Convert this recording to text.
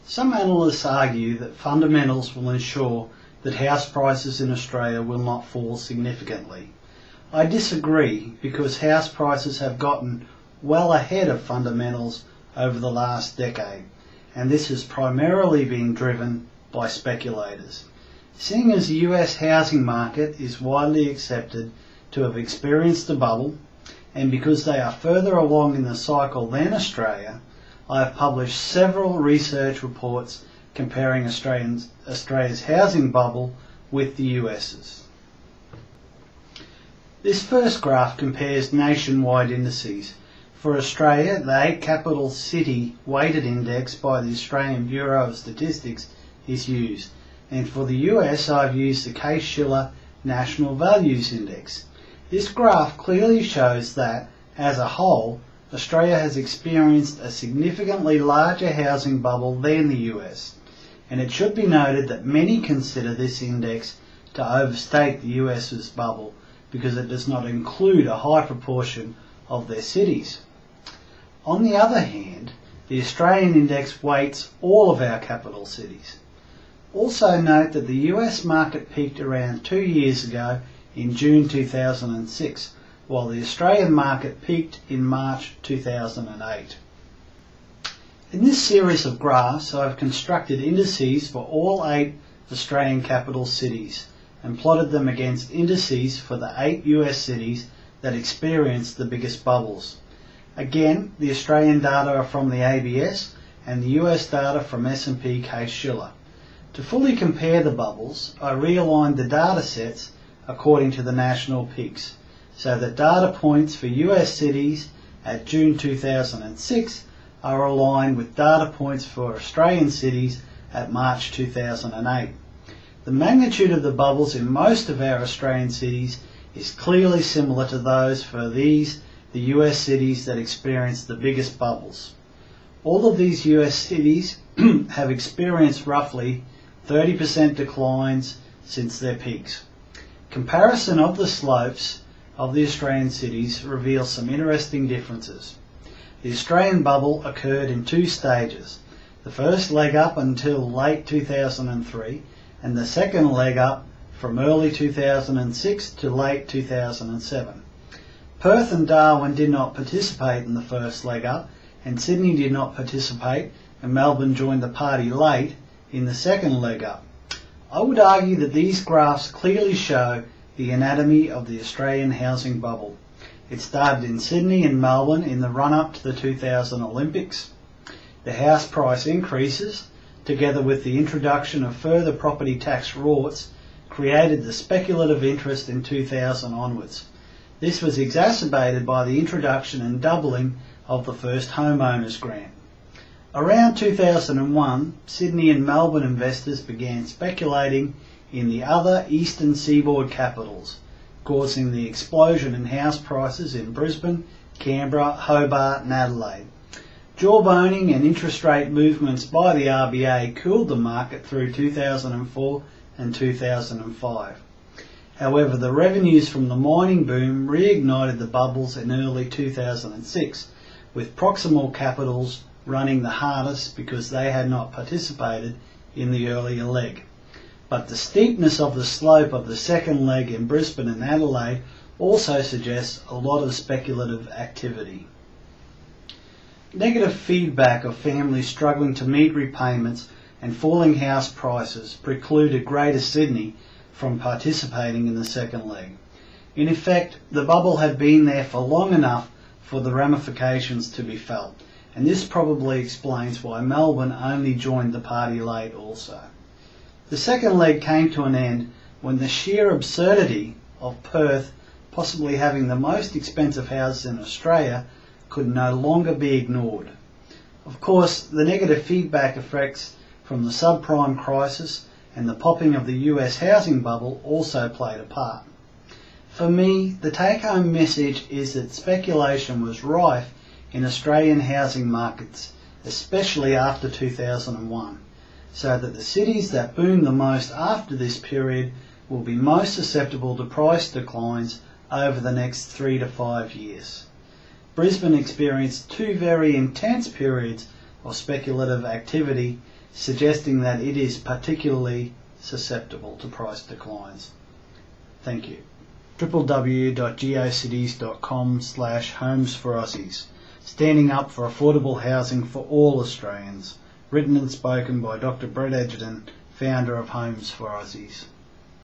Some analysts argue that fundamentals will ensure that house prices in Australia will not fall significantly. I disagree, because house prices have gotten well ahead of fundamentals over the last decade, and this has primarily been driven by speculators. Seeing as the US housing market is widely accepted to have experienced a bubble, and because they are further along in the cycle than Australia, I have published several research reports comparing Australia's housing bubble with the US's. This first graph compares nationwide indices. For Australia, the 8 capital city weighted index by the Australian Bureau of Statistics is used, and for the US I've used the Case-Shiller National Values Index. This graph clearly shows that, as a whole, Australia has experienced a significantly larger housing bubble than the US, and it should be noted that many consider this index to overstate the US's bubble because it does not include a high proportion of their cities. On the other hand, the Australian index weights all of our capital cities. Also note that the US market peaked around 2 years ago in June 2006, while the Australian market peaked in March 2008. In this series of graphs, I have constructed indices for all 8 Australian capital cities and plotted them against indices for the 8 US cities that experienced the biggest bubbles. Again, the Australian data are from the ABS and the US data from S&P Case-Shiller. To fully compare the bubbles, I realigned the data sets according to the national peaks, so that data points for US cities at June 2006 are aligned with data points for Australian cities at March 2008. The magnitude of the bubbles in most of our Australian cities is clearly similar to those for the US cities that experienced the biggest bubbles. All of these US cities have experienced roughly 30% declines since their peaks. Comparison of the slopes of the Australian cities reveals some interesting differences. The Australian bubble occurred in 2 stages, the first leg up until late 2003 and the second leg up from early 2006 to late 2007. Perth and Darwin did not participate in the first leg up, and Sydney did not participate, and Melbourne joined the party late in the second leg up. I would argue that these graphs clearly show the anatomy of the Australian housing bubble. It started in Sydney and Melbourne in the run-up to the 2000 Olympics. The house price increases, together with the introduction of further property tax rorts, created the speculative interest in 2000 onwards. This was exacerbated by the introduction and doubling of the first homeowners grant. Around 2001, Sydney and Melbourne investors began speculating in the other eastern seaboard capitals, causing the explosion in house prices in Brisbane, Canberra, Hobart and Adelaide. Jawboning and interest rate movements by the RBA cooled the market through 2004 and 2005. However, the revenues from the mining boom reignited the bubbles in early 2006, with proximal capitals running the hardest because they had not participated in the earlier leg. But the steepness of the slope of the second leg in Brisbane and Adelaide also suggests a lot of speculative activity. Negative feedback of families struggling to meet repayments and falling house prices precluded Greater Sydney from participating in the second leg. In effect, the bubble had been there for long enough for the ramifications to be felt, and this probably explains why Melbourne only joined the party late also. The second leg came to an end when the sheer absurdity of Perth possibly having the most expensive houses in Australia could no longer be ignored. Of course, the negative feedback effects from the subprime crisis and the popping of the US housing bubble also played a part. For me, the take-home message is that speculation was rife in Australian housing markets, especially after 2001, so that the cities that boomed the most after this period will be most susceptible to price declines over the next 3 to 5 years. Brisbane experienced 2 very intense periods of speculative activity suggesting that it is particularly susceptible to price declines. Thank you. www.geocities.com/homes4aussies. Standing up for affordable housing for all Australians. Written and spoken by Dr. Brett Edgerton, founder of Homes for Aussies.